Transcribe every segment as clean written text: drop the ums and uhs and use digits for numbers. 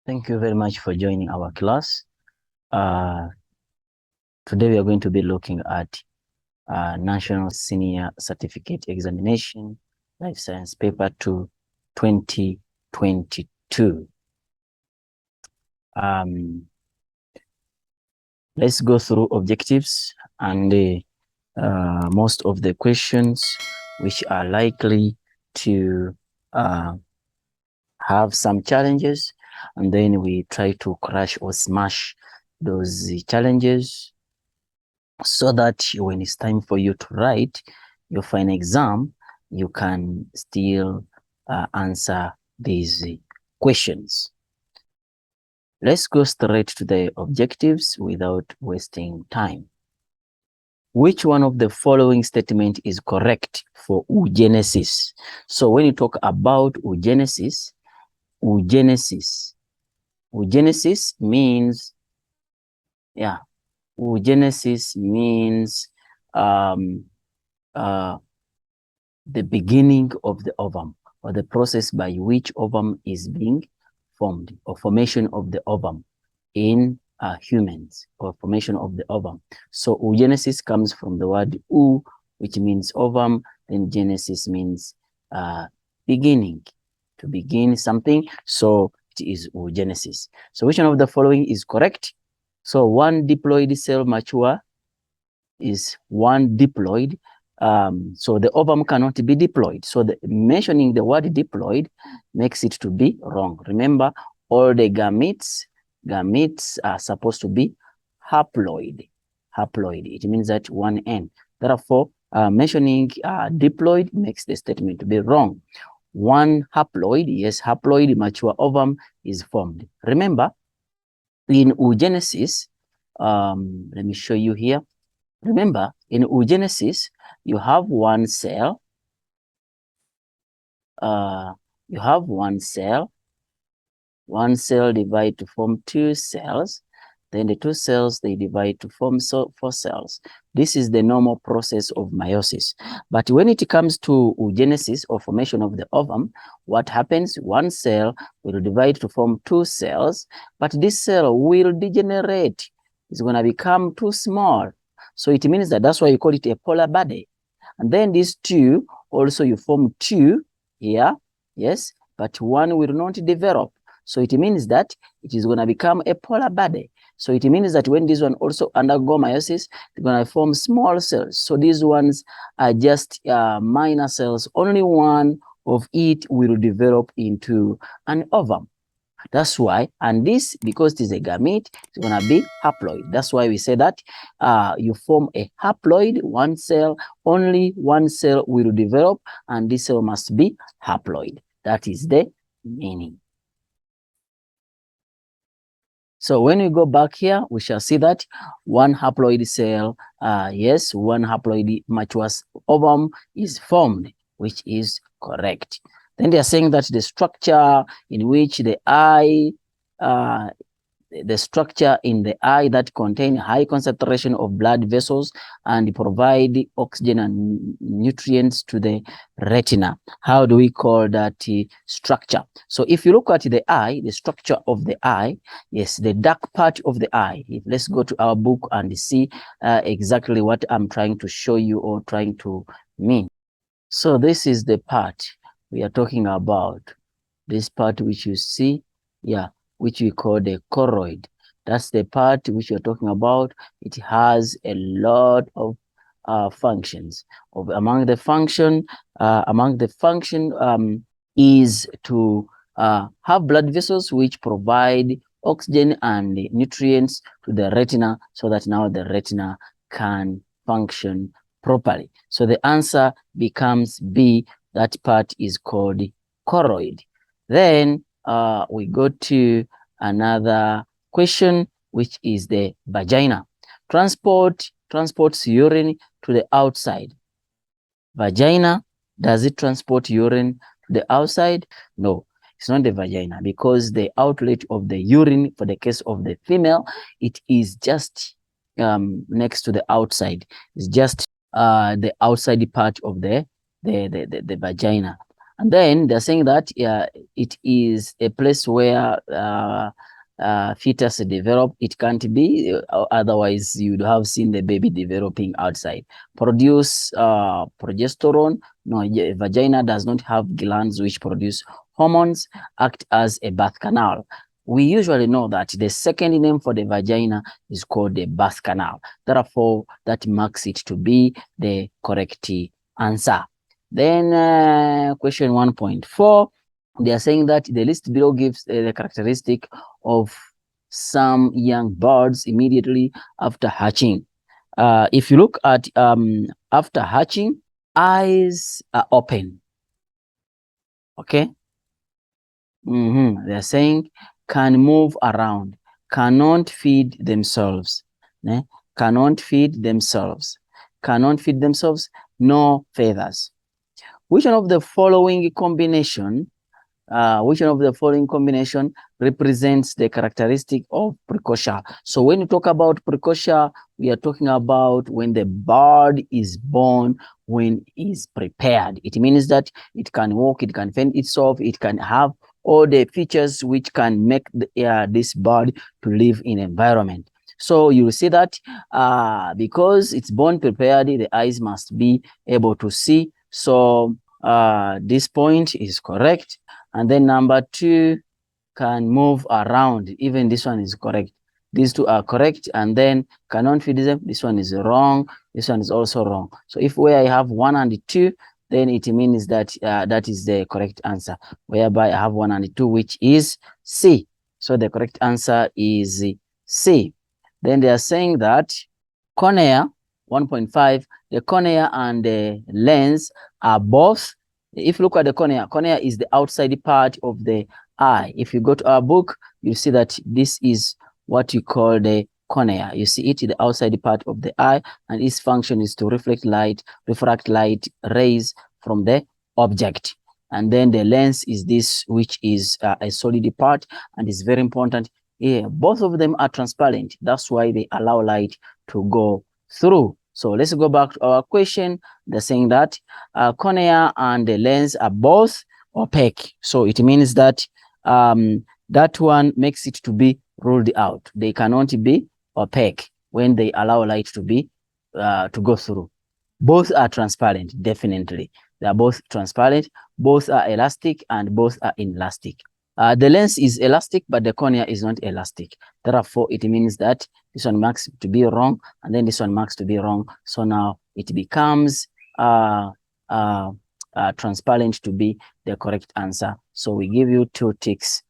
Thank you very much for joining our class. Today we are going to be looking at National Senior Certificate Examination, Life Science Paper 2, 2022. Let's go through objectives and most of the questions which are likely to have some challenges, and then we try to crush or smash those challenges so that when it's time for you to write your final exam, you can still answer these questions. Let's go straight to the objectives without wasting time. Which one of the following statement is correct for oogenesis? So when you talk about oogenesis means, oogenesis means the beginning of the ovum, or the process by which ovum is being formed, or formation of the ovum in humans, or formation of the ovum. So oogenesis comes from the word oo, which means ovum, then genesis means beginning, to begin something. So it is oogenesis. So which one of the following is correct? So one diploid cell mature is one diploid. So the ovum cannot be diploid. So mentioning the word diploid makes it to be wrong. Remember, all the gametes are supposed to be haploid. It means that one N. Therefore, mentioning diploid makes the statement to be wrong. One haploid, yes, haploid mature ovum is formed. Remember, in oogenesis, let me show you here. Remember, in oogenesis, you have one cell. One cell divide to form two cells. Then the two cells, they divide to form 4 cells. This is the normal process of meiosis. But when it comes to oogenesis, or formation of the ovum, what happens? One cell will divide to form 2 cells, but this cell will degenerate. It's going to become too small. So it means that's why you call it a polar body. And then these two, also you form 2 here, yes, but one will not develop. So it means that it is going to become a polar body. So it means that when this one also undergo meiosis, they're going to form small cells. So these ones are just minor cells. Only one of it will develop into an ovum. That's why, and this, because it is a gamete, it's going to be haploid. That's why we say that you form a haploid, one cell, only one cell will develop, and this cell must be haploid. That is the meaning. So when we go back here, we shall see that one haploid cell, yes, one haploid mature ovum is formed, which is correct. Then they are saying that the structure in which the eye, the structure in the eye that contain high concentration of blood vessels and provide oxygen and nutrients to the retina. How do we call that structure? So if you look at the eye, the structure of the eye, yes, the dark part of the eye. Let's go to our book and see exactly what I'm trying to show you or trying to mean. So this is the part we are talking about. This part which you see, which we call the choroid. That's the part which you're talking about. It has a lot of functions. Among the function is to have blood vessels which provide oxygen and nutrients to the retina, so that now the retina can function properly. So the answer becomes B. That part is called choroid. Then we go to another question, which is the vagina. Transports urine to the outside. Vagina, does it transport urine to the outside? No, it's not the vagina, because the outlet of the urine, for the case of the female, it is just next to the outside. It's just the outside part of the vagina. And then they're saying that it is a place where fetus develop. It can't be, otherwise you'd have seen the baby developing outside. Produce progesterone. No, vagina does not have glands which produce hormones, act as a birth canal. We usually know that the second name for the vagina is called the birth canal. Therefore, that marks it to be the correct answer. Then question 1.4, they are saying that the list below gives the characteristic of some young birds immediately after hatching. If you look at after hatching, eyes are open. Okay. They're saying can move around, cannot feed themselves, cannot feed themselves, no feathers. Which one of the following combination represents the characteristic of precursor? So when you talk about precursor, we are talking about when the bird is born, when it is prepared. It means that it can walk, it can fend itself, it can have all the features which can make this bird to live in environment. So you will see that because it's born prepared, the eyes must be able to see. So this point is correct. And then number 2, can move around. Even this one is correct. These two are correct. And then cannot feed them. This one is wrong. This one is also wrong. So if where I have 1 and 2, then it means that that is the correct answer. Whereby I have 1 and 2, which is C. So the correct answer is C. Then they are saying that cornea, 1.5, the cornea and the lens are both. If you look at the cornea, cornea is the outside part of the eye. If you go to our book, you see that this is what you call the cornea. You see it, the outside part of the eye, and its function is to refract light rays from the object. And then the lens is this, which is a solid part and is very important. Yeah, both of them are transparent. That's why they allow light to go through. So let's go back to our question. They're saying that cornea and the lens are both opaque. So it means that that one makes it to be ruled out. They cannot be opaque when they allow light to be to go through. Both are transparent, definitely. They are both transparent, both are elastic, and both are inelastic. The lens is elastic, but the cornea is not elastic. Therefore, it means that this one marks to be wrong, and then this one marks to be wrong. So now it becomes transparent to be the correct answer. So we give you 2 ticks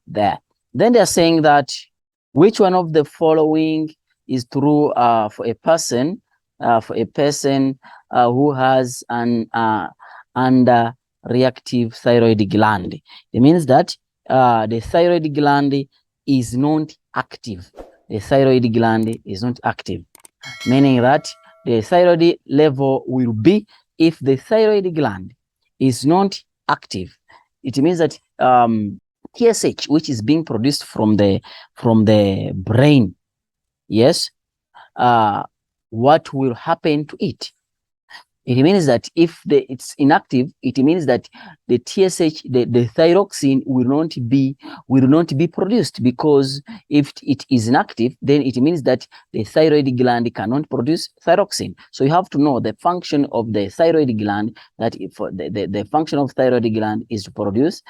there. Then they're saying that which one of the following is true for a person who has an underreactive thyroid gland. It means that the thyroid gland is not active. The thyroid gland is not active, meaning that the thyroid level will be, if the thyroid gland is not active, it means that TSH, which is being produced from the brain, yes, what will happen to it? It means that if it's inactive, it means that the TSH, the thyroxine will not be produced, because if it is inactive, then it means that the thyroid gland cannot produce thyroxine. So you have to know the function of the thyroid gland, that if the function of thyroid gland is to produce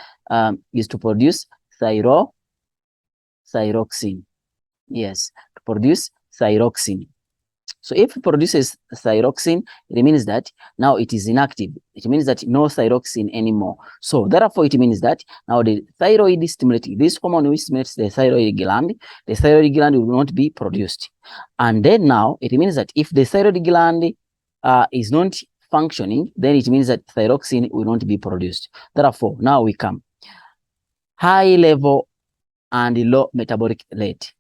thyroxine. Yes, to produce thyroxine. So if it produces thyroxine, it means that now it is inactive. It means that no thyroxine anymore. So therefore, it means that now the thyroid stimulating, this hormone which stimulates the thyroid gland will not be produced. And then now it means that if the thyroid gland is not functioning, then it means that thyroxine will not be produced. Therefore, now we come high level and low metabolic rate.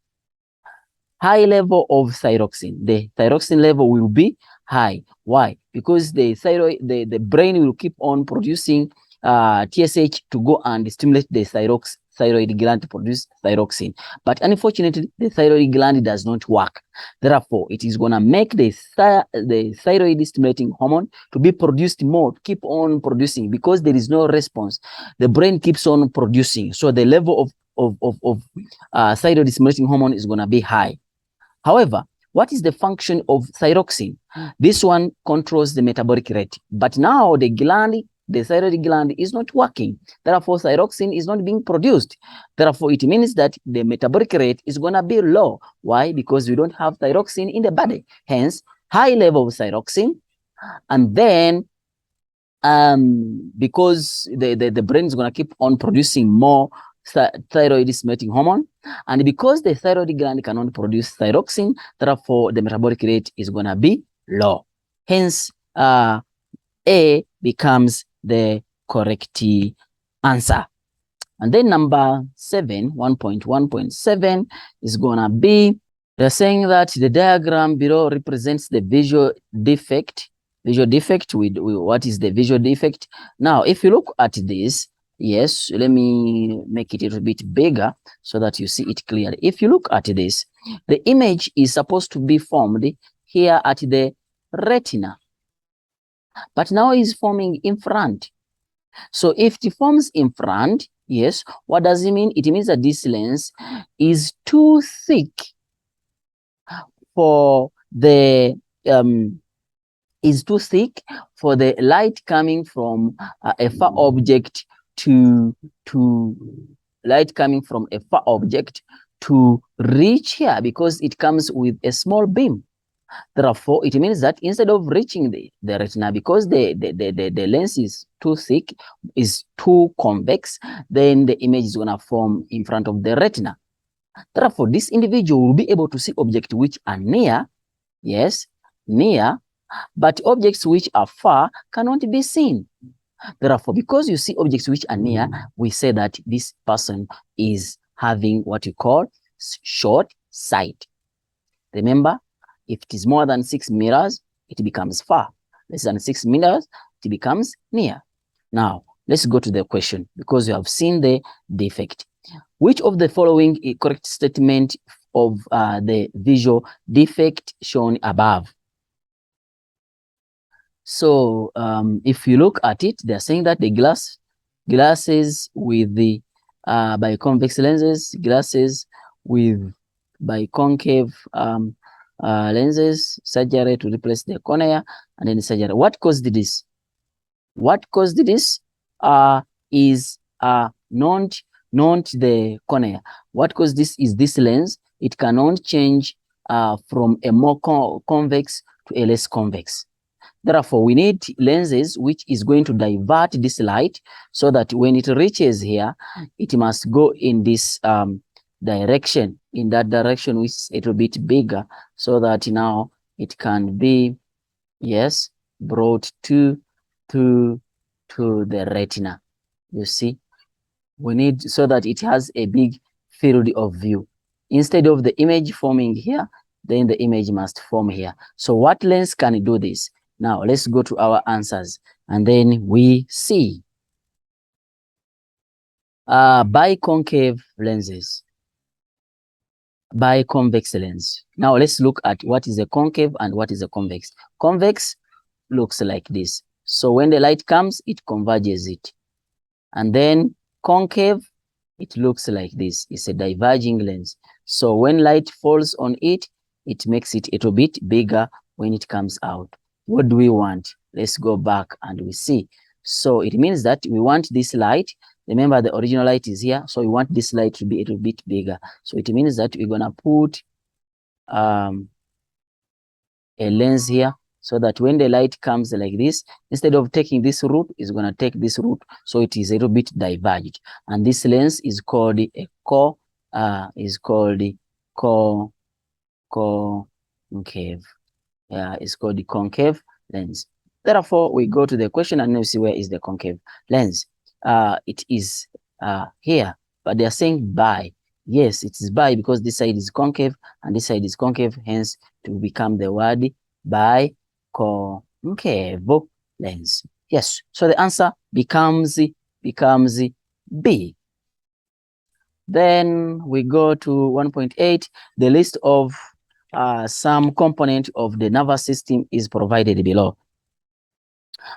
High level of thyroxine, the thyroxine level will be high. Why? Because the thyroid, the brain will keep on producing TSH to go and stimulate the thyroid gland to produce thyroxine. But unfortunately, the thyroid gland does not work. Therefore, it is going to make the thyroid stimulating hormone to be produced more, keep on producing, because there is no response. The brain keeps on producing. So the level of thyroid stimulating hormone is going to be high. However, what is the function of thyroxine? This one controls the metabolic rate. But now the thyroid gland is not working. Therefore, thyroxine is not being produced. Therefore, it means that the metabolic rate is going to be low. Why? Because we don't have thyroxine in the body. Hence, high level of thyroxine. And then, because the brain is going to keep on producing more thyroid stimulating hormone, and because the thyroid gland cannot produce thyroxine, therefore the metabolic rate is going to be low. Hence, A becomes the correct answer. And then number 7, 1.1.7 is going to be, they're saying that the diagram below represents the visual defect. Visual defect with what is the visual defect? Now, if you look at this, yes, let me make it a little bit bigger so that you see it clearly. If you look at this, the image is supposed to be formed here at the retina, but now it's forming in front. So if it forms in front, yes, what does it mean? It means that this lens is too thick for the light coming from a far object to reach here, because it comes with a small beam. Therefore, it means that instead of reaching the retina, because the lens is too thick, is too convex, then the image is going to form in front of the retina. Therefore, this individual will be able to see objects which are near, yes, near, but objects which are far cannot be seen. Therefore, because you see objects which are near, we say that this person is having what you call short sight. Remember, if it is more than 6 meters, it becomes far. Less than 6 meters, it becomes near. Now, let's go to the question, because you have seen the defect. Which of the following is correct statement of the visual defect shown above? So if you look at it, they're saying that the glasses with the biconvex lenses, glasses with biconcave lenses, surgery to replace the cornea, and then surgery. What caused this? What caused this is not the cornea. What caused this is this lens. It cannot change from a more convex to a less convex. Therefore, we need lenses which is going to divert this light, so that when it reaches here, it must go in this direction, in that direction which is a little bit bigger, so that now it can be, yes, brought to the retina. You see, we need, so that it has a big field of view. Instead of the image forming here, then the image must form here. So what lens can do this? Now, let's go to our answers, and then we see biconcave lenses, biconvex lens. Now, let's look at what is a concave and what is a convex. Convex looks like this. So when the light comes, it converges it. And then concave, it looks like this. It's a diverging lens. So when light falls on it, it makes it a little bit bigger when it comes out. What do we want? Let's go back and we see. So it means that we want this light. Remember, the original light is here. So we want this light to be a little bit bigger. So it means that we're going to put a lens here, so that when the light comes like this, instead of taking this route, it's going to take this route. So it is a little bit diverged. And this lens is called a concave. Yeah, it's called the concave lens. Therefore, we go to the question and now see where is the concave lens. It is here, but they are saying bi. Yes, it is bi, because this side is concave and this side is concave, hence to become the word biconcave lens. Yes, so the answer becomes B. Then we go to 1.8. The list of some component of the nervous system is provided below.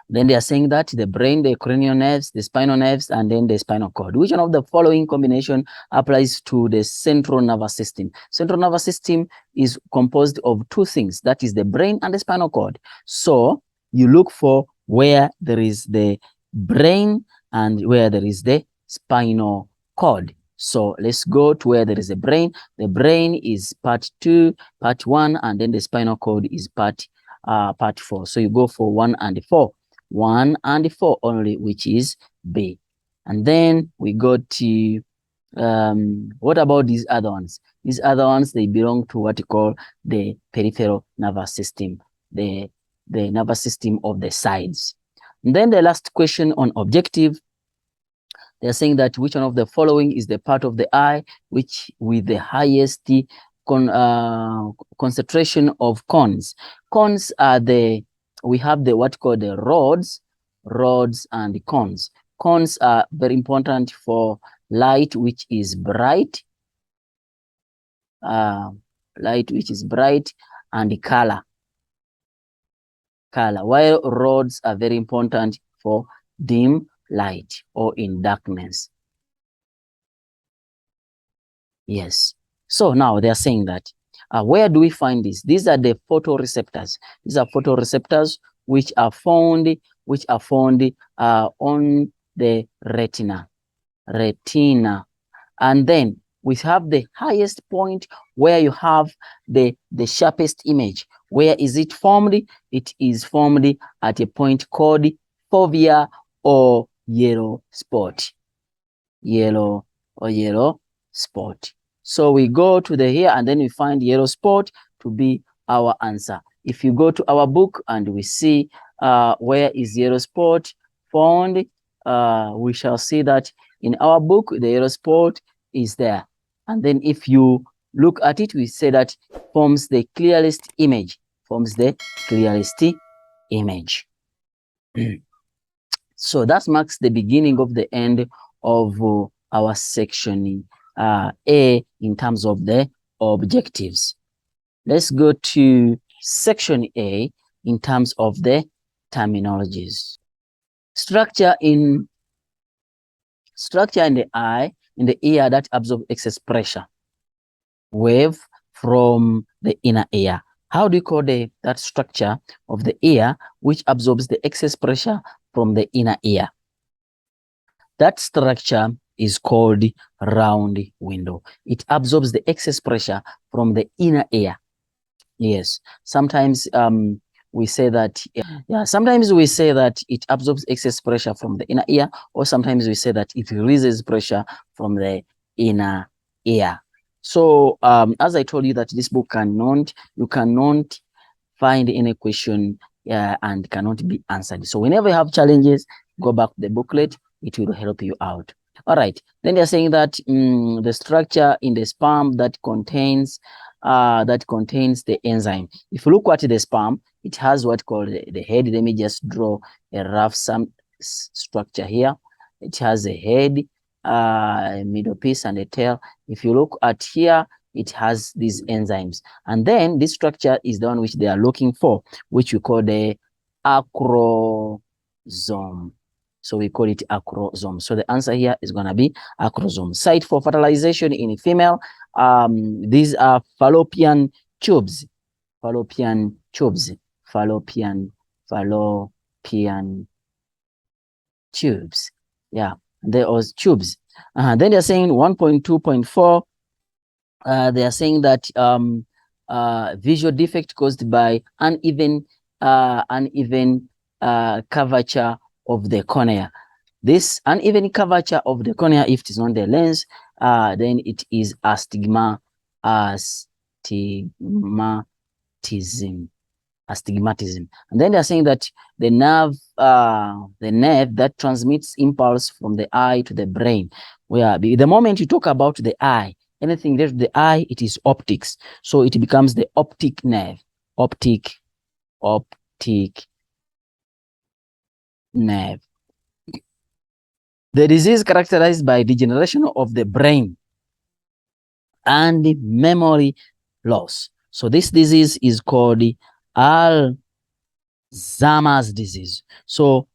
Then they are saying that the brain, the cranial nerves, the spinal nerves, and then the spinal cord. Which one of the following combination applies to the central nervous system? Central nervous system is composed of two things, that is the brain and the spinal cord. So you look for where there is the brain and where there is the spinal cord. So let's go to where there is a brain. The brain is part 2, part 1, and then the spinal cord is part 4. So you go for 1 and 4. 1 and 4 only, which is B. And then we go to what about these other ones? These other ones, they belong to what you call the peripheral nervous system, the nervous system of the sides. And then the last question on objective, they're saying that which one of the following is the part of the eye which with the highest concentration of cones. Cones are we have the what called the rods and cones. Cones are very important for light which is bright, and color, while rods are very important for dim light or in darkness. Yes. So now they are saying that where do we find this? These are the photoreceptors. These are photoreceptors which are found on the retina. And then we have the highest point where you have the sharpest image. Where is it formed? It is formed at a point called fovea or yellow spot. Yellow spot. So we go to the here and then we find yellow spot to be our answer. If you go to our book and we see where is yellow spot found, we shall see that in our book, the yellow spot is there. And then if you look at it, we say that forms the clearest image, So that marks the beginning of the end of our section A in terms of the objectives. Let's go to section A in terms of the terminologies. Structure in the eye, in the ear that absorbs excess pressure. Wave from the inner ear. How do you call that structure of the ear which absorbs the excess pressure from the inner ear? That structure is called round window. It absorbs the excess pressure from the inner ear. Yes, sometimes we say that, sometimes we say that it absorbs excess pressure from the inner ear, or sometimes we say that it releases pressure from the inner ear. So as I told you that this book you cannot find any question and cannot be answered. So whenever you have challenges, go back to the booklet, it will help you out. All right, then they're saying that the structure in the sperm that contains the enzyme. If you look at the sperm, it has what called the head. Let me just draw a rough structure here. It has a head, a middle piece, and a tail. If you look at here, it has these enzymes. And then this structure is the one which they are looking for, which we call the acrosome. So we call it acrosome. So the answer here is going to be acrosome. Site for fertilization in female. These are fallopian tubes. Fallopian tubes. Yeah, there was tubes. Then they're saying 1.2.4. They are saying that visual defect caused by uneven curvature of the cornea. This uneven curvature of the cornea, if it is not the lens, then it is astigmatism. And then they are saying that the nerve that transmits impulse from the eye to the brain, where the moment you talk about the eye, anything related to the eye, it is optics. So it becomes the optic nerve. Optic nerve. The disease characterized by degeneration of the brain. and memory loss. So this disease is called Alzheimer's disease. So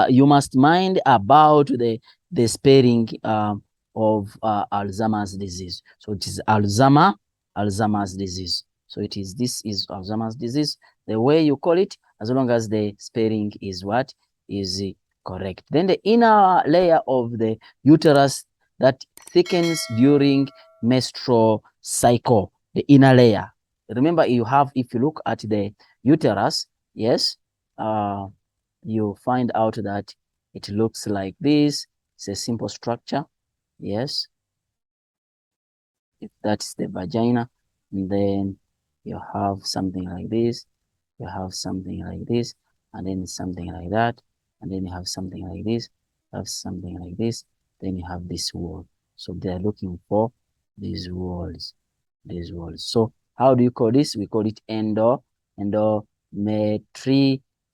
you must mind about the spelling of Alzheimer's disease. So it is Alzheimer's disease. So this is Alzheimer's disease. The way you call it, as long as the spelling is what is correct. Then the inner layer of the uterus that thickens during menstrual cycle, the inner layer. Remember, if you look at the uterus, yes, you find out that it looks like this. It's a simple structure. Yes, if that's the vagina, and then you have something like this, you have something like this, and then something like that, and then you have something like this, you have something like this, then you have this wall. So they're looking for these walls, these walls. So how do you call this? We call it endometrium.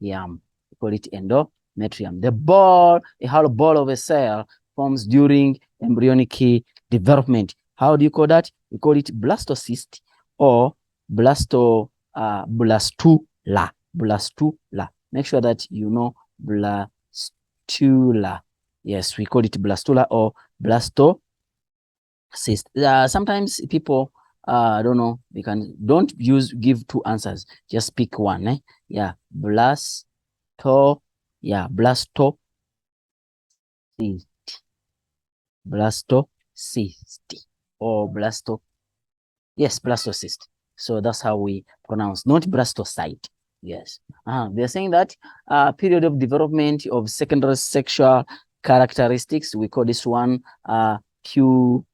We call it endometrium. The ball, a hollow ball of a cell forms during embryonic development. How do you call that? We call it blastocyst or blastula. Blastula. Make sure that you know blastula. Yes, we call it blastula or blastocyst. Sometimes people don't know, don't give two answers, just pick one. Yeah, blastocyst or blastocyst. So that's how we pronounce, not blastocyte. Yes. They're saying that period of development of secondary sexual characteristics, we call this one puberty.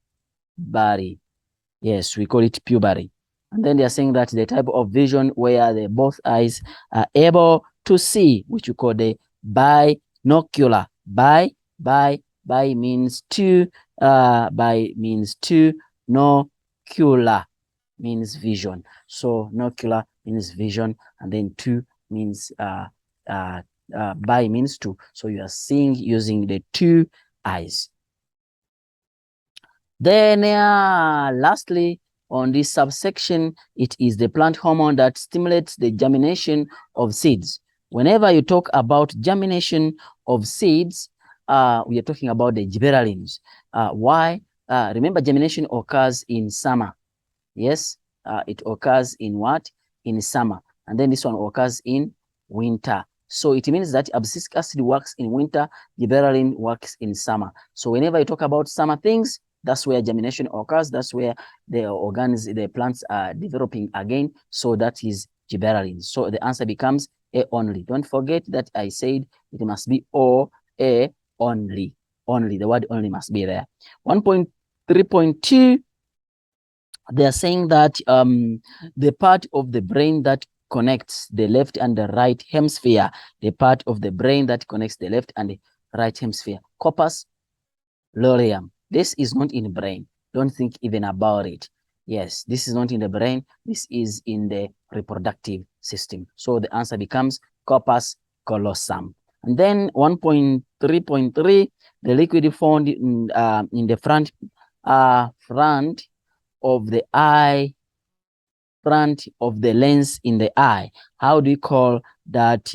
Yes, we call it puberty. And then they're saying that the type of vision where both eyes are able to see, which we call the binocular. Bi means two, nocular means vision. So nocular means vision, and then two means bi means two. So you are seeing using the two eyes. Then lastly, on this subsection, it is the plant hormone that stimulates the germination of seeds. Whenever you talk about germination of seeds, we are talking about the gibberellins. Why? Remember, germination occurs in summer. Yes, it occurs in what? In summer. And then this one occurs in winter. So it means that abscisic acid works in winter, gibberellin works in summer. So whenever you talk about summer things, that's where germination occurs. That's where the plants are developing again. So that is gibberellin. So the answer becomes A only. Don't forget that I said it must be O, A only. Only, the word only must be there. 1.3.2, they are saying that the part of the brain that connects the left and the right hemisphere, the part of the brain that connects the left and the right hemisphere, corpus luteum. This is not in the brain. Don't think even about it. Yes, this is not in the brain. This is in the reproductive system. So the answer becomes corpus callosum. And then 1.3.3, the liquid found in the front of the eye, front of the lens in the eye. How do you call that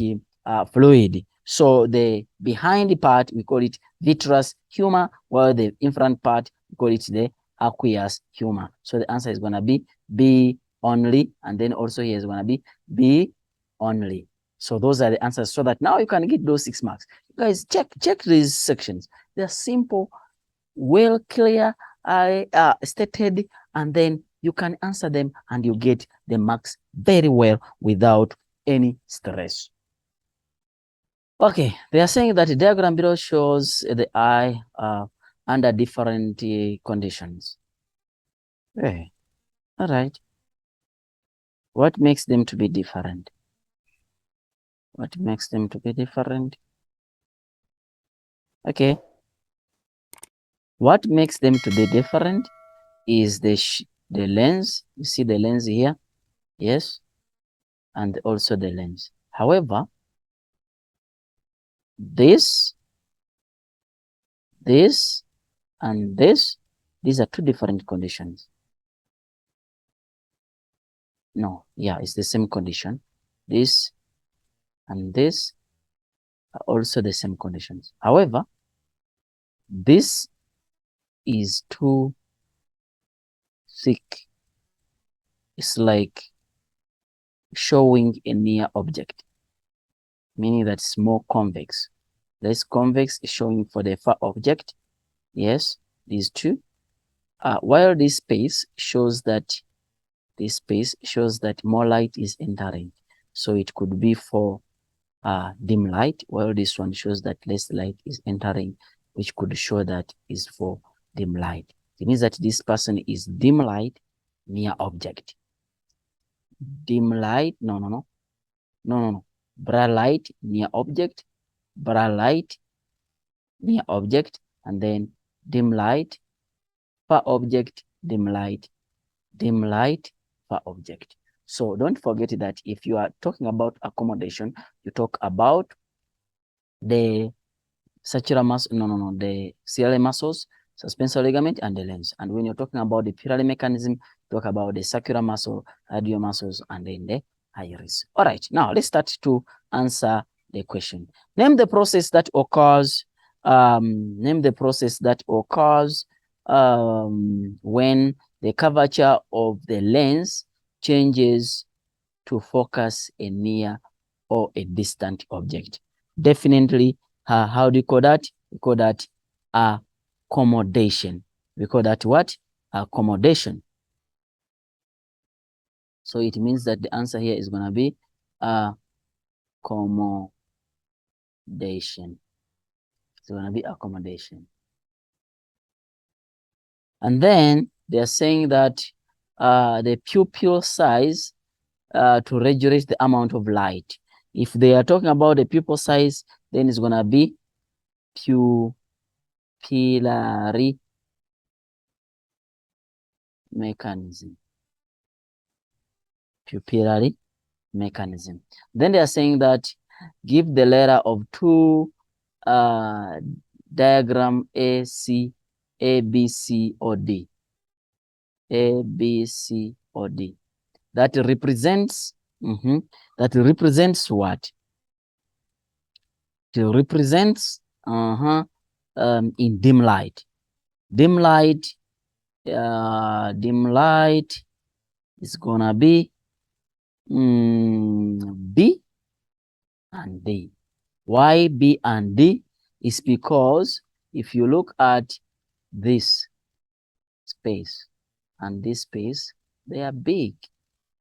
fluid? So the behind part, we call it vitreous humor, while the in front part, we call it the aqueous humor. So the answer is going to be B only, and then also here is going to be B only. So those are the answers, so that now you can get those 6 marks. You guys, check these sections. They're simple, well clear, stated, and then you can answer them and you get the marks very well without any stress. Okay, they are saying that the diagram below shows the eye under different conditions. Okay. All right. What makes them to be different? What makes them to be different? Okay. What makes them to be different is the lens. You see the lens here? Yes. And also the lens. However, this, and this, these are two different conditions. No, yeah, it's the same condition. This and this are also the same conditions. However, this is too thick. It's like showing a near object, meaning that it's more convex. Less convex is showing for the far object. Yes, these two. While this space shows that more light is entering. So it could be for dim light, while this one shows that less light is entering, which could show that is for dim light. It means that this person is dim light near object. Dim light, no. Bright light near object, bright light near object, and then dim light, far object, dim light, far object. So don't forget that if you are talking about accommodation, you talk about the sacral muscle, the ciliary muscles, suspensory ligament, and the lens. And when you're talking about the pyrale mechanism, talk about the sacral muscle, radial muscles, and then the iris. All right, now let's start to answer the question. Name the process that occurs. When the curvature of the lens changes to focus a near or a distant object. Definitely, how do you call that? We call that accommodation. We call that what? Accommodation. So it means that the answer here is going to be accommodation. It's going to be accommodation. And then they're saying that the pupil size to regulate the amount of light. If they are talking about the pupil size, then it's going to be pupillary mechanism. Pupillary mechanism. Then they are saying that give the letter of two diagram A, B, C, or D. A, B, C, or D. That represents what? It represents in dim light. Dim light is gonna be B and D. Why B and D? Is because if you look at this space and this space, they are big,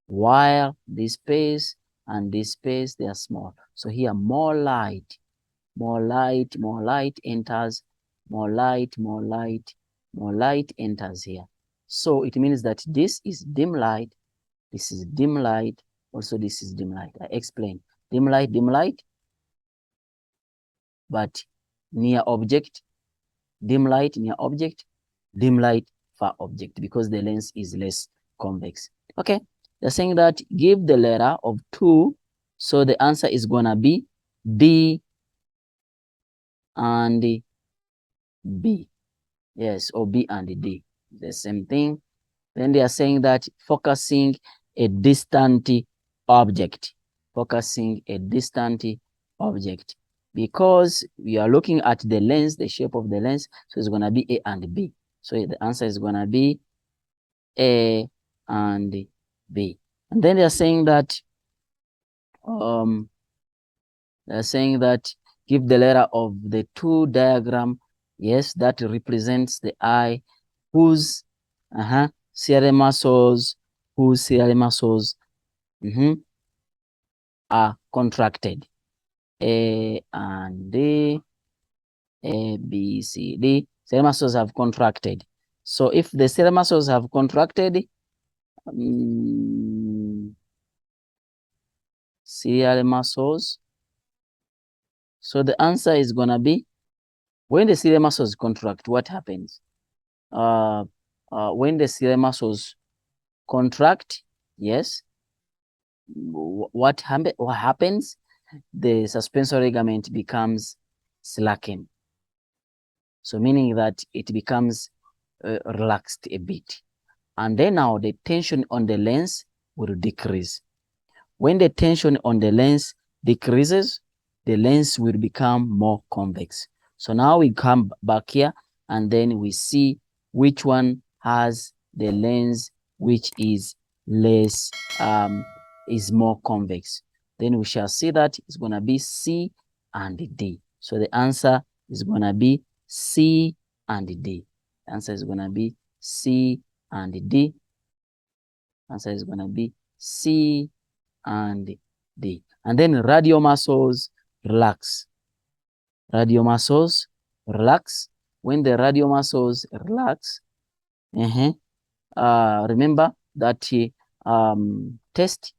while this space and this space, they are small. So here, more light enters, more light enters here. So it means that this is dim light, this is dim light, also this is dim light. I explain. Dim light, but near object, dim light near object, dim light far object, because the lens is less convex. Okay, they're saying that give the letter of 2, so the answer is gonna be B and B. Yes, or B and D, the same thing. Then they are saying that focusing a distant object, because we are looking at the lens, the shape of the lens, so it's going to be A and B. So the answer is going to be A and B. And then they are saying that give the letter of the 2 diagram, yes, that represents the eye, whose ciliary muscles, are contracted. A and D, A, B, C, D. Ciliary muscles have contracted. So if the ciliary muscles have contracted, ciliary muscles, so the answer is going to be, when the ciliary muscles contract, what happens? When the ciliary muscles contract, yes, what happens? The suspensory ligament becomes slackened. So meaning that it becomes relaxed a bit. And then now the tension on the lens will decrease. When the tension on the lens decreases, the lens will become more convex. So now we come back here and then we see which one has the lens which is less, is more convex. Then we shall see that it's going to be C and D. So the answer is going to be C and D. The answer is going to be C and D. The answer is going to be C and D. And then radial muscles relax. Radial muscles relax. When the radial muscles relax, remember that test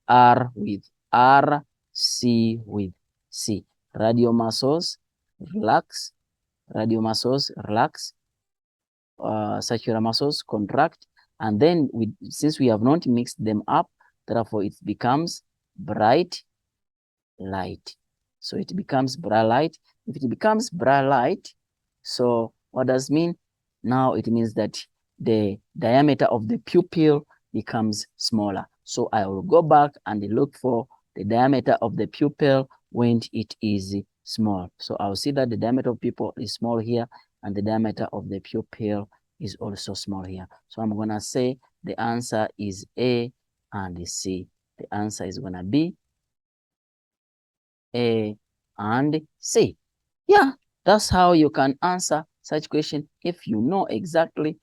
R with R, C with C. Radial muscles relax. Radial muscles relax. Circular muscles contract. And then since we have not mixed them up, therefore it becomes bright light. So it becomes bright light. If it becomes bright light, so what does it mean? Now it means that the diameter of the pupil becomes smaller. So I will go back and look for the diameter of the pupil when it is small. So I'll see that the diameter of pupil is small here, and the diameter of the pupil is also small here. So I'm going to say the answer is A and C. The answer is going to be A and C. Yeah, that's how you can answer such question if you know exactly.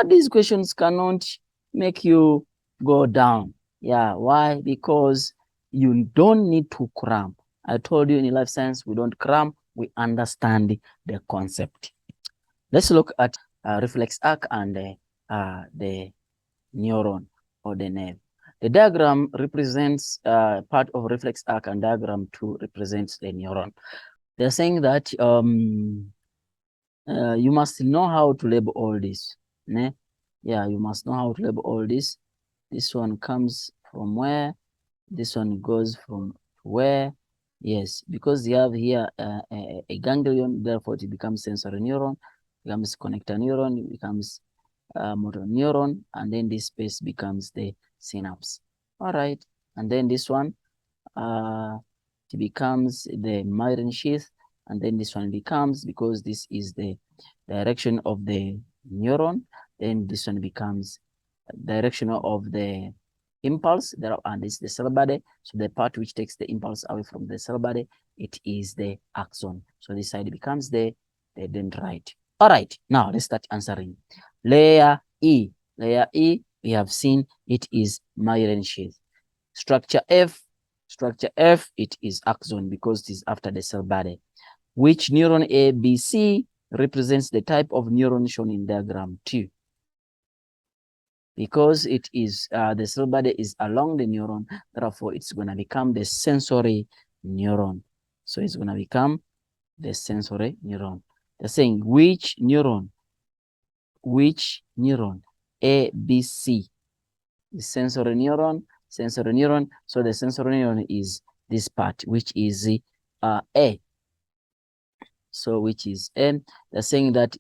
These questions cannot make you go down. Yeah, why? Because you don't need to cram. I told you in life science, we don't cram, we understand the concept. Let's look at reflex arc and the neuron or the nerve. The diagram represents part of reflex arc, and diagram 2 represents the neuron. They're saying that you must know how to label all this. Ne? Yeah, you must know how to label all this. This one comes from where? This one goes from where? Yes, because you have here a ganglion, therefore it becomes sensory neuron, becomes connector neuron, it becomes motor neuron, and then this space becomes the synapse. All right, and then this one, it becomes the myelin sheath, and then this one becomes, because this is the direction of the neuron, then this one becomes direction of the impulse there, and it's the cell body. So the part which takes the impulse away from the cell body, it is the axon. So this side becomes the dendrite. All right, now let's start answering. Layer E. Layer E, we have seen it is myelin sheath. Structure F, it is axon because it is after the cell body. Which neuron A, B, C represents the type of neuron shown in diagram 2? Because it is the cell body is along the neuron, therefore it's going to become the sensory neuron. So it's going to become the sensory neuron. They're saying which neuron A, B, C is sensory neuron. So the sensory neuron is this part, which is A. So which is A. They're saying that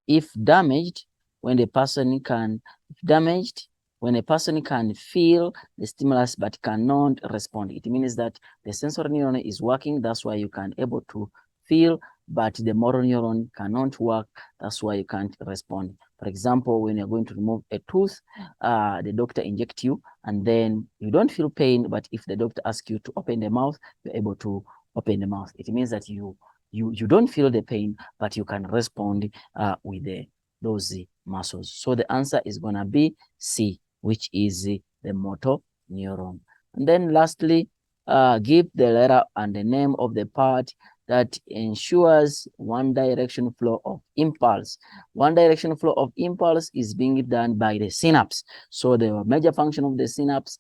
if damaged, when a person can feel the stimulus but cannot respond, it means that the sensory neuron is working. That's why you can able to feel, but the motor neuron cannot work. That's why you can't respond. For example, when you're going to remove a tooth, the doctor injects you, and then you don't feel pain, but if the doctor asks you to open the mouth, you're able to open the mouth. It means that you don't feel the pain, but you can respond with those muscles. So the answer is going to be C, which is the motor neuron. And then lastly, give the letter and the name of the part that ensures one direction flow of impulse. One direction flow of impulse is being done by the synapse. So the major function of the synapse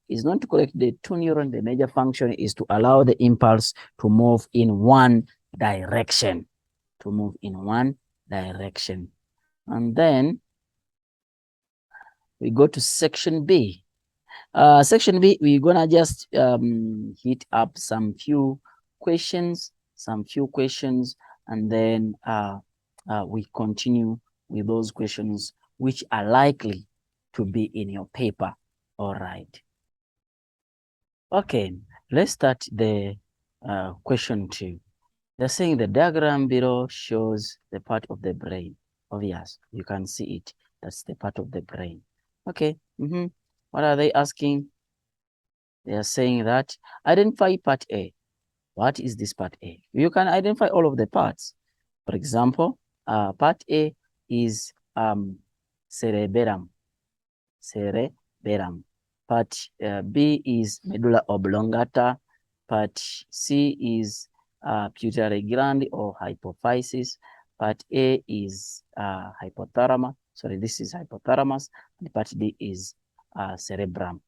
is not to collect the two neurons. The major function is to allow the impulse to move in one direction. And then we go to section B. Section B, we're gonna just hit up some few questions, and then we continue with those questions which are likely to be in your paper. All right. Okay, let's start the question 2. They're saying the diagram below shows the part of the brain. Obvious, you can see it. That's the part of the brain. Okay. What are they asking? They are saying that identify part A. What is this part A? You can identify all of the parts. For example, part A is cerebellum. Cerebellum. Part B is medulla oblongata. Part C is pituitary gland or hypophysis. Part A is hypothalamus. Sorry, this is hypothalamus. And part D is cerebrum.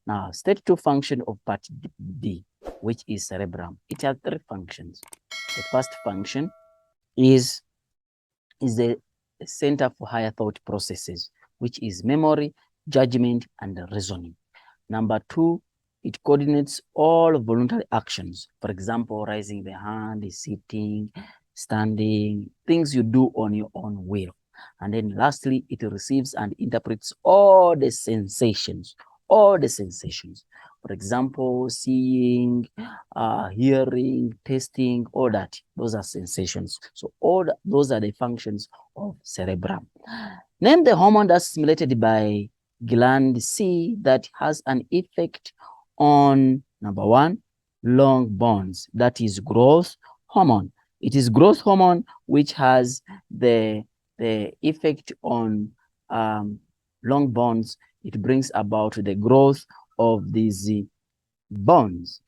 Now, state 2 function of part B, which is cerebrum. It has 3 functions. The first function is the center for higher thought processes, which is memory, judgment, and reasoning. Number 2, it coordinates all voluntary actions. For example, raising the hand, sitting, standing, things you do on your own will. And then lastly, it receives and interprets all the sensations. For example, seeing, hearing, tasting, all that. Those are sensations. So those are the functions of cerebrum. Name the hormone that's stimulated by gland C that has an effect on, number 1, long bones. That is growth hormone. It is growth hormone which has the effect on long bones. It brings about the growth of these bones.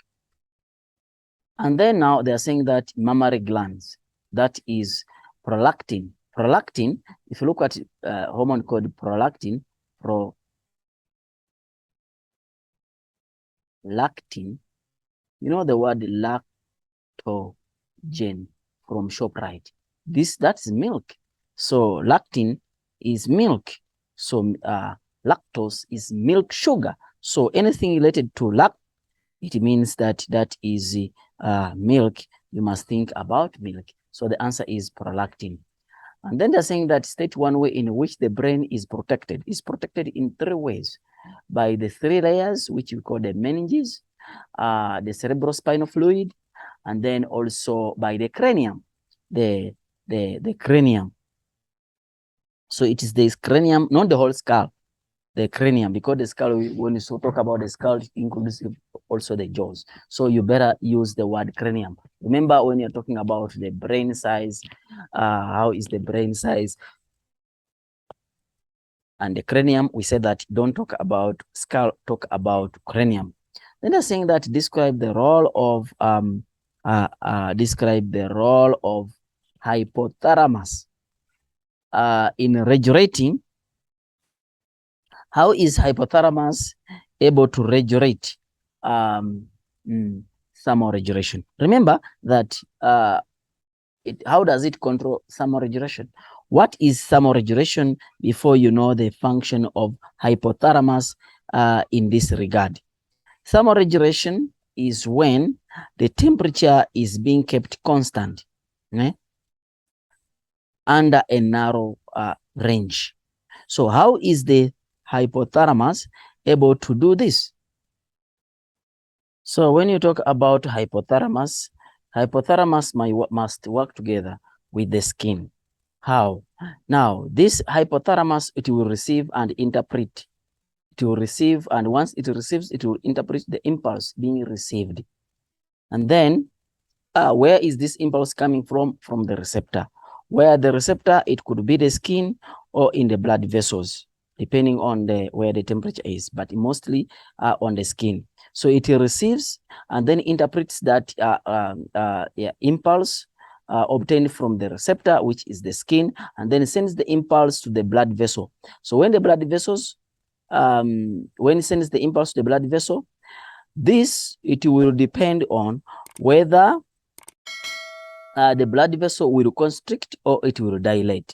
And then now they're saying that mammary glands, that is prolactin. Prolactin, if you look at hormone called prolactin, you know the word lactogen from ShopRite. That's milk. So lactin is milk. So lactose is milk sugar. So anything related to it means that is milk. You must think about milk. So the answer is prolactin. And then they're saying that state 1 way in which the brain is protected. It's protected in 3 ways. By the 3 layers, which we call the meninges, the cerebrospinal fluid, and then also by the cranium, the cranium. So it is this cranium, not the whole skull, the cranium, because the skull, when you talk about the skull, it includes also the jaws. So you better use the word cranium. Remember, when you're talking about the brain size, how is the brain size? And the cranium, we said that don't talk about skull, talk about cranium. Then they're saying that describe the role of hypothalamus in regulating. How is hypothalamus able to regulate thermoregulation? Remember that how does it control thermoregulation? What is thermoregulation before you know the function of hypothalamus in this regard? Thermoregulation is when the temperature is being kept constant under a narrow range. So how is the hypothalamus able to do this? So when you talk about hypothalamus must work together with the skin. How? Now, this hypothalamus, it will receive and interpret. It will receive, and once it receives, it will interpret the impulse being received. And then, where is this impulse coming from? From the receptor. Where the receptor, it could be the skin or in the blood vessels, depending on where the temperature is, but mostly on the skin. So it receives and then interprets that impulse obtained from the receptor, which is the skin, and then sends the impulse to the blood vessel. So when the blood vessels, when it sends the impulse to the blood vessel, it will depend on whether the blood vessel will constrict or it will dilate.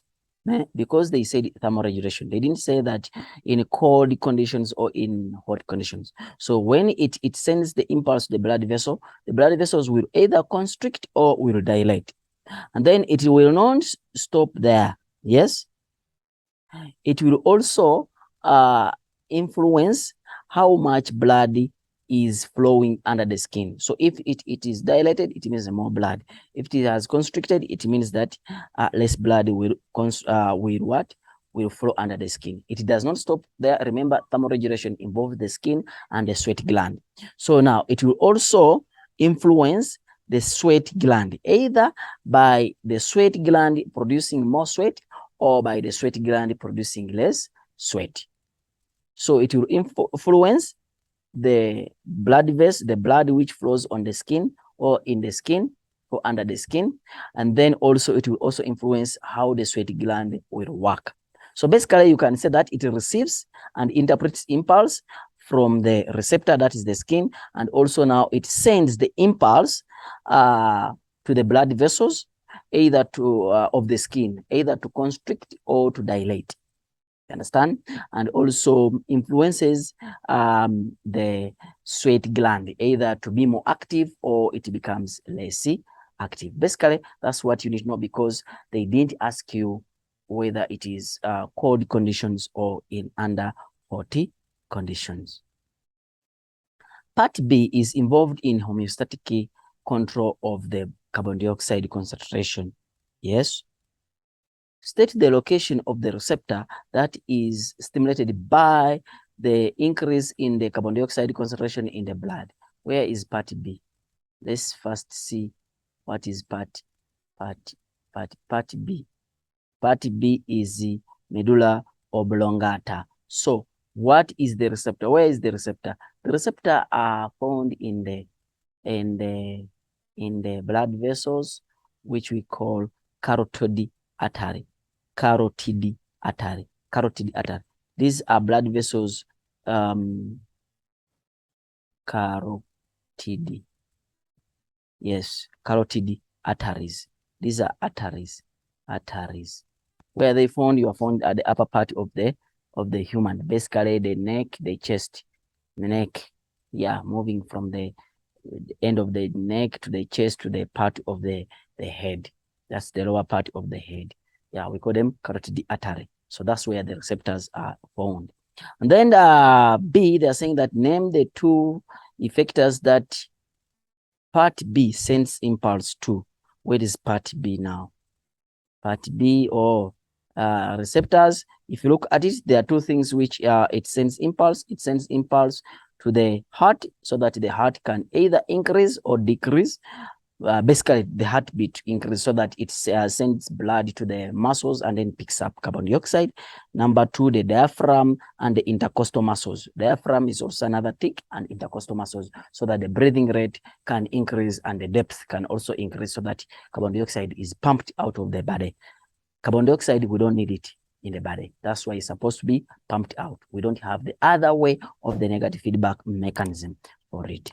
Because they said thermoregulation. They didn't say that in cold conditions or in hot conditions. So when it sends the impulse to the blood vessels will either constrict or will dilate. And then it will not stop there. Yes? It will also influence how much blood is flowing under the skin. So if it is dilated, it means more blood. If it has constricted, it means that less blood will flow under the skin. It does not stop there. Remember, thermoregulation involves the skin and the sweat gland. So now it will also influence the sweat gland, either by the sweat gland producing more sweat or by the sweat gland producing less sweat. So it will influence the blood vessel, the blood which flows on the skin or in the skin or under the skin. And then also it will also influence how the sweat gland will work. So basically you can say that it receives and interprets impulse from the receptor, that is the skin, and also now it sends the impulse to the blood vessels, either to of the skin, either to constrict or to dilate. You understand? And also influences the sweat gland, either to be more active or it becomes less active. Basically, that's what you need to know, because they didn't ask you whether it is cold conditions or in under 40 conditions. Part B is involved in homeostatic control of the carbon dioxide concentration. Yes. State the location of the receptor that is stimulated by the increase in the carbon dioxide concentration in the blood. Where is part B? Let's first see what is part B. Part B is the medulla oblongata. So what is the receptor? Where is the receptor? The receptor are found in the blood vessels, which we call carotid artery. Carotid artery. These are blood vessels. Carotid. Yes, carotid arteries. These are arteries. Where they found? You are found at the upper part of the human. Basically, the neck, the chest, the neck. Yeah, moving from the end of the neck to the chest to the part of the head. That's the lower part of the head. Yeah, we call them carotid artery. So that's where the receptors are found. And then B, they're saying that name the two effectors that part B sends impulse to. Where is part B now? Part B or receptors. If you look at it, there are two things which it sends impulse. It sends impulse to the heart so that the heart can either increase or decrease. Basically, the heartbeat increase so that it sends blood to the muscles and then picks up carbon dioxide. Number two, the diaphragm and the intercostal muscles. Diaphragm is also another tick, and intercostal muscles, so that the breathing rate can increase and the depth can also increase so that carbon dioxide is pumped out of the body. Carbon dioxide, we don't need it in the body. That's why it's supposed to be pumped out. We don't have the other way of the negative feedback mechanism for it.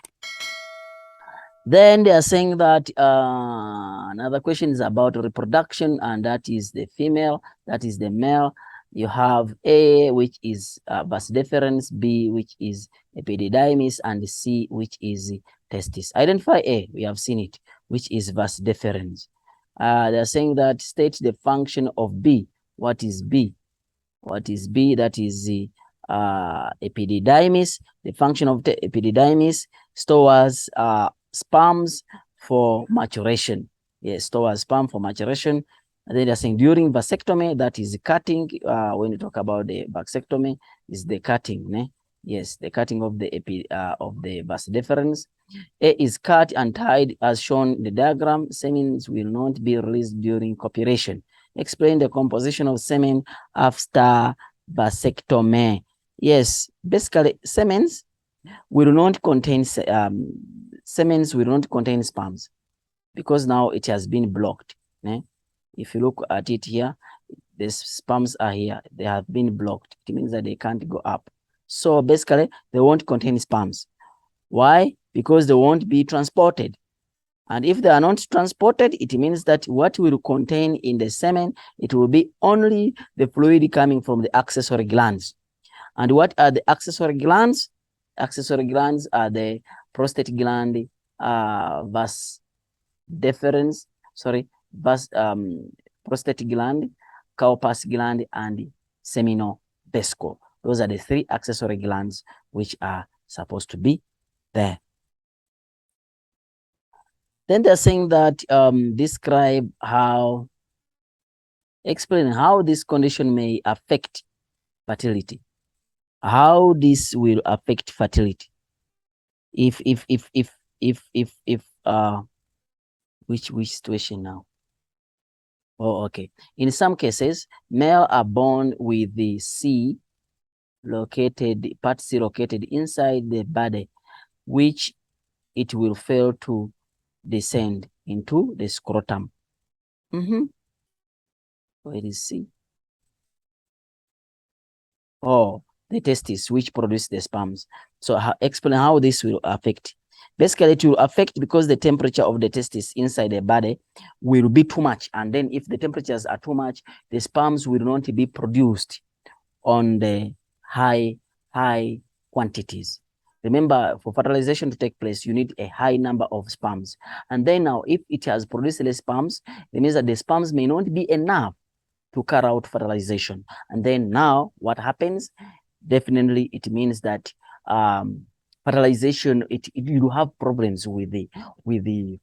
Then they are saying that another question is about reproduction, and that is the female, that is the male. You have A, which is vas deferens, B, which is epididymis, and C, which is testis. Identify A, we have seen it, which is vas deferens. They're saying that state the function of B. What is B? What is B? That is the epididymis. The function of the epididymis stores sperms for maturation. Yes, stores sperm for maturation. And then they're saying during vasectomy, that is cutting. When you talk about the vasectomy, is the cutting. Ne? Yes, the cutting of the vas deferens. A is cut and tied as shown in the diagram. Semen will not be released during copulation. Explain the composition of semen after vasectomy. Yes, basically semens will not contain sperms because now it has been blocked. Eh? If you look at it here, the sperms are here. They have been blocked. It means that they can't go up. So basically, they won't contain sperms. Why? Because they won't be transported. And if they are not transported, it means that what will contain in the semen, it will be only the fluid coming from the accessory glands. And what are the accessory glands? Accessory glands are the prostate gland, vas deferens, prostate gland, Cowper's gland, and seminal vesicle. Those are the 3 accessory glands which are supposed to be there. Then they're saying that explain how this condition may affect fertility. How this will affect fertility. Which situation now? Oh, okay. In some cases, male are born with the part C located inside the body, which it will fail to descend into the scrotum. Where is C? Oh, the testis, which produce the sperms. So explain how this will affect. Basically, it will affect because the temperature of the testis inside the body will be too much. And then if the temperatures are too much, the sperms will not be produced on the high quantities. Remember, for fertilization to take place, you need a high number of sperms. And then now, if it has produced less sperms, it means that the sperms may not be enough to carry out fertilization. And then now, what happens? Definitely, it means that fertilization, you have problems with the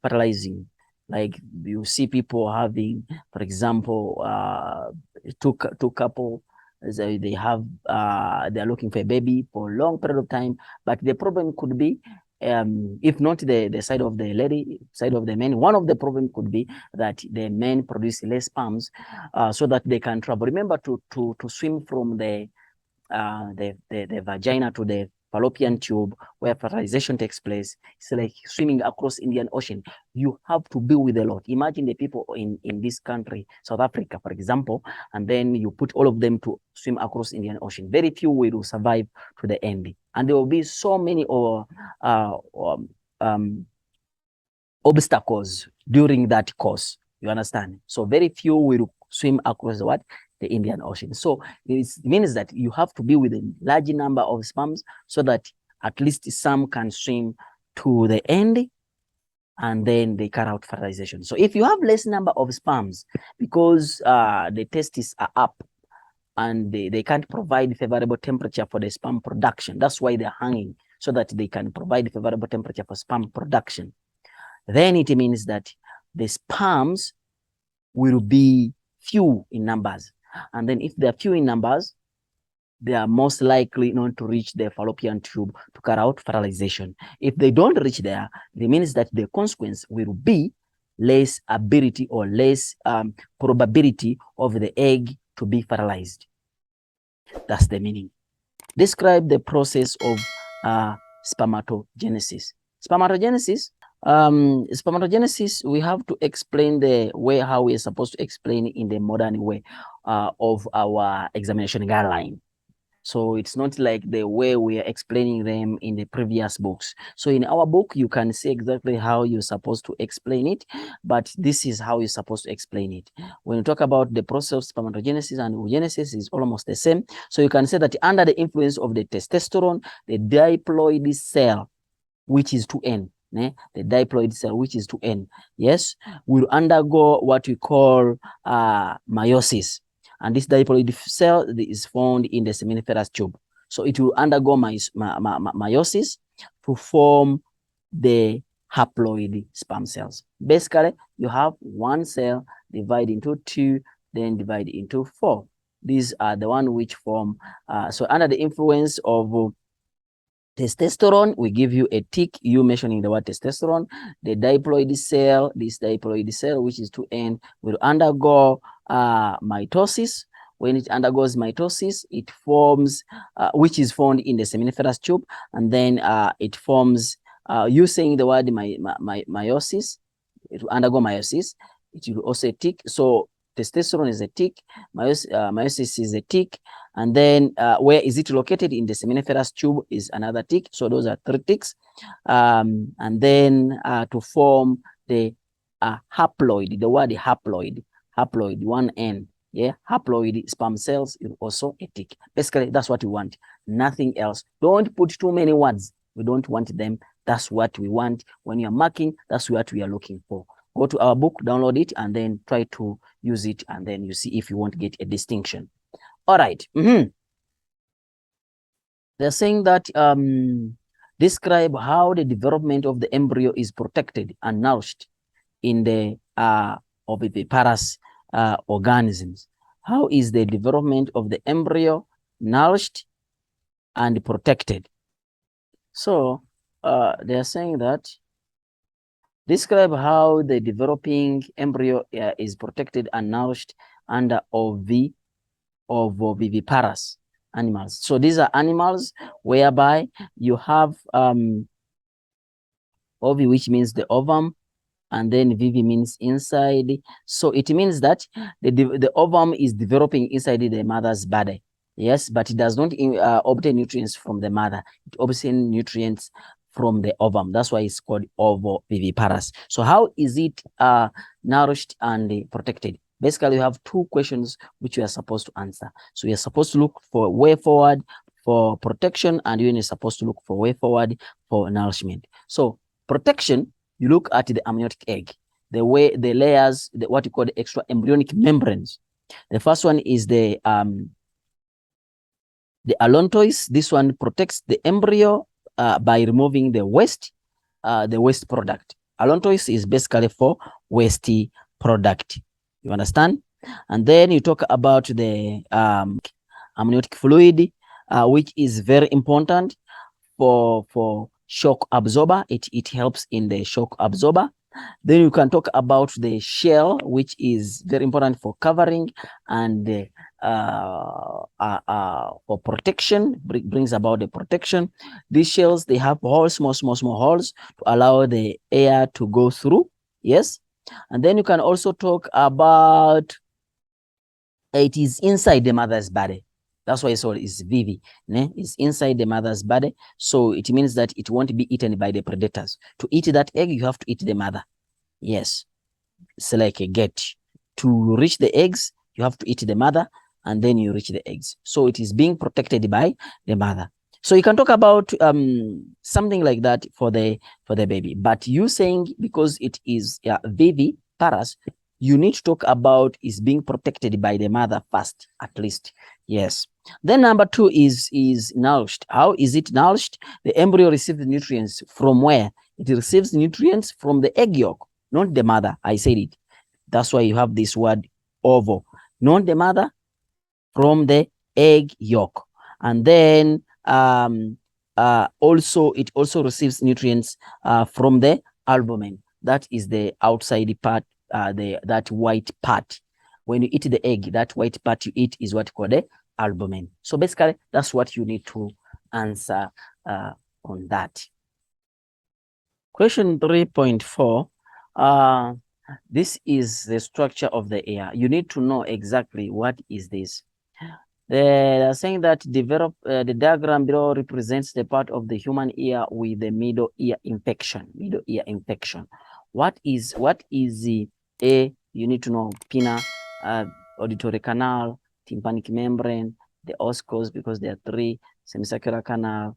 fertilizing. Like you see people having, for example, two couple. So they are looking for a baby for a long period of time, but the problem could be, if not the side of the lady, side of the man, one of the problem could be that the men produce less sperms, so that they can travel. Remember, to swim from the vagina to the fallopian tube where fertilization takes place. It's like swimming across Indian Ocean. You have to be with a lot. Imagine the people in this country, South Africa, for example, and then you put all of them to swim across Indian Ocean. Very few will survive to the end. And there will be so many obstacles during that course. You understand? So very few will swim across the Indian Ocean. So it means that you have to be with a large number of sperms so that at least some can swim to the end, and then they carry out fertilization. So if you have less number of sperms because the testes are up and they can't provide favorable temperature for the sperm production, that's why they're hanging, so that they can provide favorable temperature for sperm production. Then it means that the sperms will be few in numbers. And then if they're few in numbers, they are most likely not to reach the fallopian tube to carry out fertilization. If they don't reach there, it means that the consequence will be less ability or less probability of the egg to be fertilized. That's the meaning. Describe the process of spermatogenesis. Spermatogenesis, we have to explain the way how we are supposed to explain in the modern way of our examination guideline. So it's not like the way we are explaining them in the previous books. So in our book, you can see exactly how you're supposed to explain it, but this is how you're supposed to explain it. When you talk about the process of spermatogenesis and oogenesis, is almost the same. So you can say that under the influence of the testosterone, the diploid cell, which is 2N, the diploid cell, which is 2N, yes, will undergo what we call meiosis. And this diploid cell is found in the seminiferous tube. So it will undergo meiosis to form the haploid sperm cells. Basically, you have one cell divided into 2, then divided into 4. These are the one which form, so under the influence of testosterone, we give you a tick, you mentioning the word testosterone. The diploid cell, this diploid cell, which is 2N, will undergo mitosis. When it undergoes mitosis, it forms, which is found in the seminiferous tube, and then it forms, you saying the word meiosis, it will undergo meiosis. It will also a tick. So testosterone is a tick, meiosis is a tick, and then where is it located? In the seminiferous tube is another tick. So those are 3 ticks. And then to form the haploid, the word haploid, 1N, yeah, haploid sperm cells is also a tick. Basically, that's what we want, nothing else. Don't put too many words. We don't want them. That's what we want. When you're marking, that's what we are looking for. Go to our book, download it, and then try to use it, and then you see if you want to get a distinction. All right. They're saying that describe how the development of the embryo is protected and nourished in the oviviparous organisms. How is the development of the embryo nourished and protected? So they are saying that describe how the developing embryo is protected and nourished under oviviparous animals. So these are animals whereby you have ovi, which means the ovum, and then vivi means inside. So it means that the ovum is developing inside the mother's body. Yes, but it does not obtain nutrients from the mother. It obtains nutrients from the ovum. That's why it's called ovoviviparous. So how is it nourished and protected? Basically, you have two questions which you are supposed to answer. So you're supposed to look for way forward for protection, and you're supposed to look for way forward for nourishment. So protection, you look at the amniotic egg, the way the layers, what you call the extra embryonic membranes. The first one is the allantois. This one protects the embryo by removing the waste product. Allantois is basically for waste product. You understand? And then you talk about the amniotic fluid, which is very important for shock absorber. It helps in the shock absorber. Then you can talk about the shell, which is very important for covering and for protection, brings about the protection. These shells, they have holes, small holes to allow the air to go through. Yes. And then you can also talk about it is inside the mother's body. That's why it's called is vivi. It's inside the mother's body. So it means that it won't be eaten by the predators. To eat that egg, you have to eat the mother. Yes. It's like a gate. To reach the eggs, you have to eat the mother, and then you reach the eggs. So it is being protected by the mother. So you can talk about something like that for the baby. But you saying because it is viviparous, you need to talk about is being protected by the mother first, at least. Yes. Then number two is nourished. How is it nourished? The embryo receives nutrients from where? It receives nutrients from the egg yolk, not the mother. I said it. That's why you have this word ovo, not the mother, from the egg yolk. And then also it also receives nutrients from the albumin. That is the outside part, that white part. When you eat the egg, that white part you eat is what called the albumin. So basically, that's what you need to answer on that. Question 3.4. This is the structure of the ear. You need to know exactly what is this. They are saying that the diagram below represents the part of the human ear with the middle ear infection. Middle ear infection. What is the A? You need to know pinna, auditory canal, tympanic membrane, the oscars, because there are three, semicircular canal,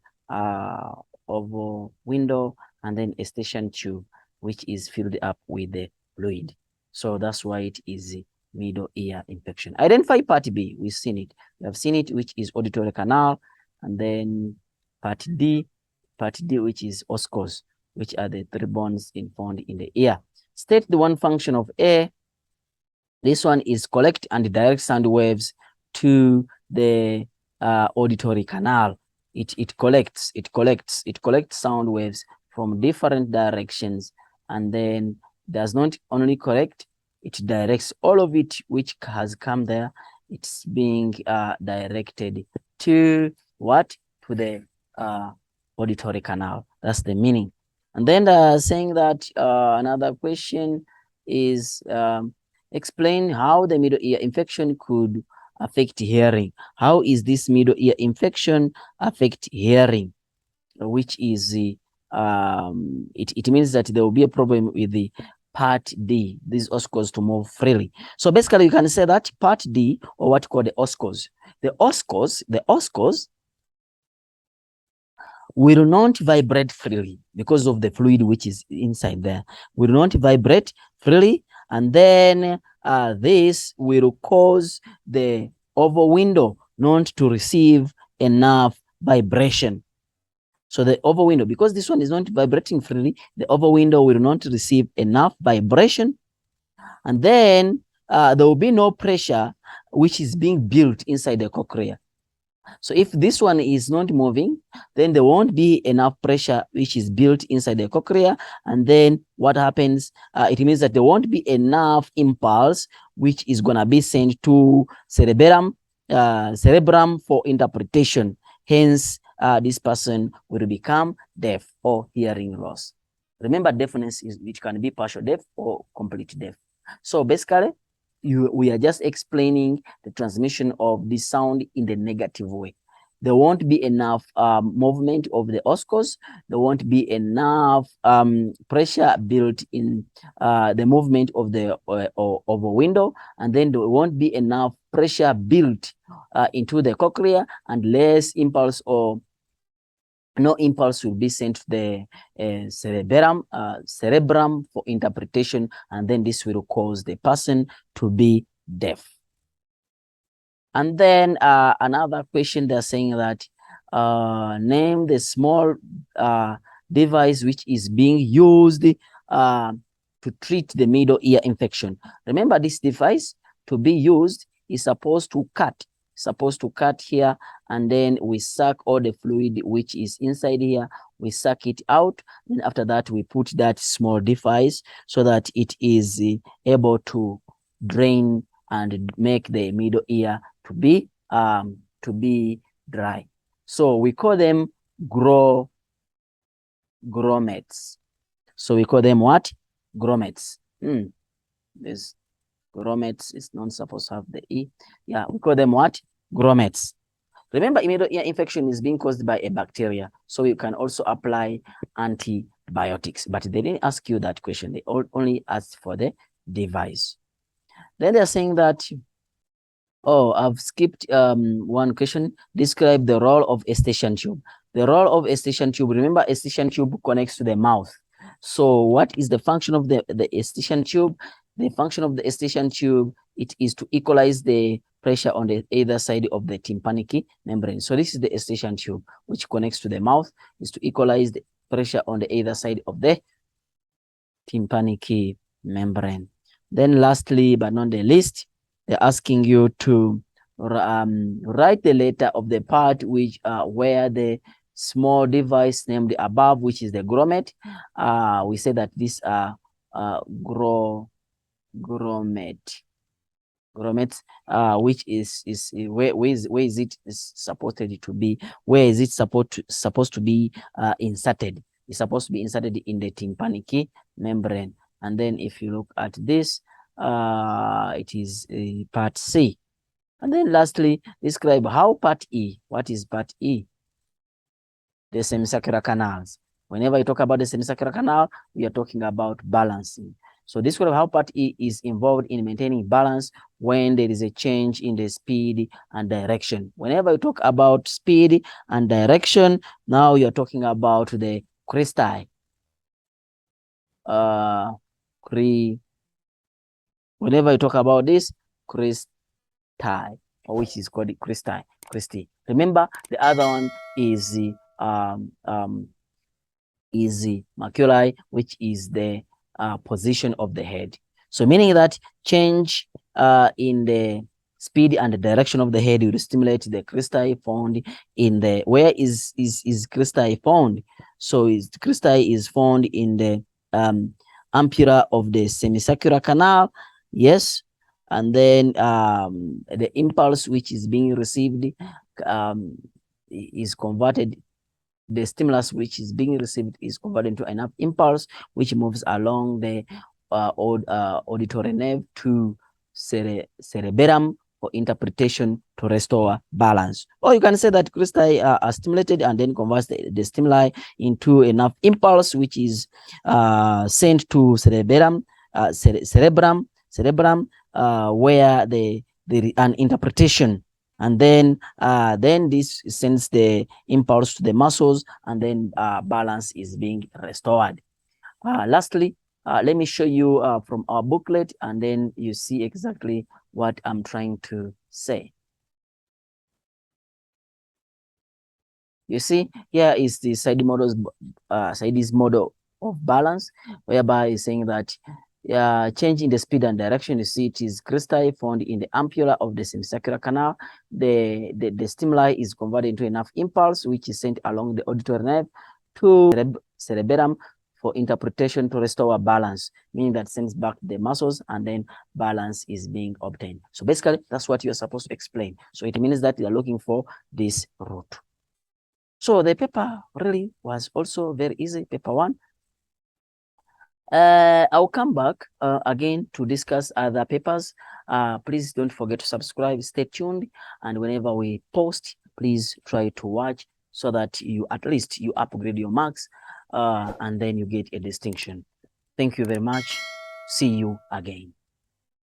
oval window, and then eustachian tube, which is filled up with the fluid. So that's why it is middle ear infection. Identify part B. We've seen it. We have seen it, which is auditory canal, and then part D, which is oscars, which are the three bones found in the ear. State the one function of A. This one is collect and direct sound waves to the auditory canal. It collects sound waves from different directions, and then does not only collect, it directs all of it which has come there. It's being directed to what? To the auditory canal. That's the meaning. And then saying that another question is explain how the middle ear infection could affect hearing. How is this middle ear infection affect hearing? Which is it means that there will be a problem with the part D, these oscars to move freely. So basically you can say that part D, or what you call the oscars. The oscars will not vibrate freely because of the fluid which is inside there. Will not vibrate freely, and then this will cause the oval window not to receive enough vibration. So the over window, because this one is not vibrating freely, the over window will not receive enough vibration, and then there will be no pressure which is being built inside the cochlea. So if this one is not moving, then there won't be enough pressure which is built inside the cochlea. And then what happens? It means that there won't be enough impulse which is going to be sent to cerebrum for interpretation. Hence, this person will become deaf or hearing loss. Remember, deafness is which can be partial deaf or complete deaf. So basically, we are just explaining the transmission of this sound in the negative way. There won't be enough movement of the oscars. There won't be enough pressure built in the movement of the of a window, and then there won't be enough pressure built into the cochlea, and less impulse or no impulse will be sent to the cerebrum for interpretation, and then this will cause the person to be deaf. And then another question, they're saying that name the small device which is being used to treat the middle ear infection. Remember, this device to be used is supposed to cut here, and then we suck all the fluid which is inside here. We suck it out, and after that we put that small device so that it is able to drain and make the middle ear to be dry. So we call them grommets. So we call them what? Grommets. This grommets is not supposed to have the E. Yeah, we call them what? Grommets. Remember, middle ear infection is being caused by a bacteria. So you can also apply antibiotics. But they didn't ask you that question. They only asked for the device. Then they're saying that, oh, I've skipped one question. Describe the role of eustachian tube. The role of eustachian tube, remember, eustachian tube connects to the mouth. So what is the function of the eustachian tube? The function of the eustachian tube, it is to equalize the pressure on the either side of the tympanic membrane. So this is the eustachian tube, which connects to the mouth, is to equalize the pressure on the either side of the tympanic membrane. Then lastly, but not the least, they're asking you to write the letter of the part which where the small device named above, which is the grommet. We say that these are grommets, which is where is it supposed to be? Where is it supposed to be inserted? It's supposed to be inserted in the tympanic membrane. And then if you look at this, it is part C. And then lastly, describe how part E. What is part E? The semicircular canals. Whenever you talk about the semicircular canal, we are talking about balancing. So this is how part E is involved in maintaining balance when there is a change in the speed and direction. Whenever you talk about speed and direction, now you're talking about the cristae. Whenever you talk about this, cristae, or which is called cristae. Remember, the other one is the maculae, which is the position of the head. So meaning that change in the speed and the direction of the head will stimulate the cristae found in the, where is cristae found? So cristae is found in the ampulla of the semicircular canal. Yes. And then the impulse which is being received is converted, the stimulus which is being received is converted into enough impulse which moves along the auditory nerve to cerebellum for interpretation to restore balance. Or you can say that cristae are stimulated and then converts the stimuli into enough impulse which is sent to cerebellum, where an interpretation, and then this sends the impulse to the muscles, and then balance is being restored. Lastly, let me show you from our booklet, and then you see exactly what I'm trying to say. You see, here is the Saidi's model of balance, whereby he's saying that changing the speed and direction. You see, it is crystal found in the ampulla of the semicircular canal. The stimuli is converted into enough impulse, which is sent along the auditory nerve to cerebellum for interpretation to restore balance, meaning that sends back the muscles and then balance is being obtained. So basically, that's what you're supposed to explain. So it means that you're looking for this root. So the paper really was also very easy, paper 1. I'll come back again to discuss other papers. Please don't forget to subscribe, stay tuned, and whenever we post, please try to watch so that you at least you upgrade your marks and then you get a distinction. Thank you very much. See you again.